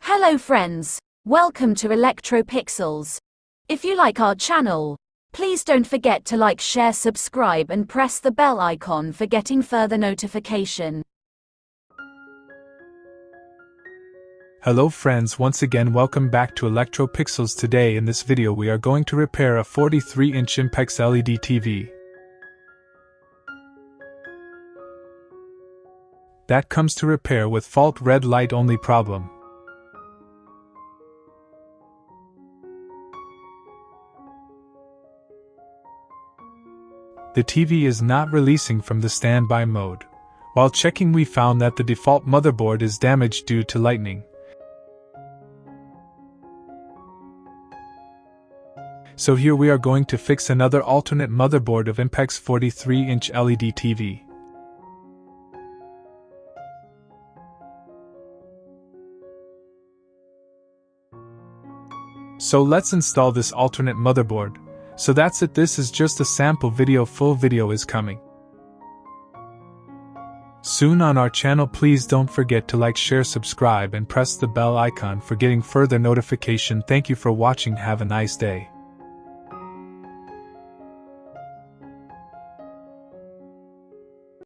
Hello friends, welcome to Electropixels. If you like our channel, please don't forget to like, share, subscribe and press the bell icon for getting further notification. Hello friends, once again welcome back to Electropixels. Today in this video we are going to repair a 43-inch Impex LED TV. That comes to repair with fault red light only problem. The TV is not releasing from the standby mode. While checking we found that the default motherboard is damaged due to lightning. So here we are going to fix another alternate motherboard of Impex 43-inch LED TV. So let's install this alternate motherboard. So that's it, this is just a sample video, full video is coming soon on our channel. Please don't forget to like, share, subscribe and press the bell icon for getting further notification. Thank you for watching, have a nice day.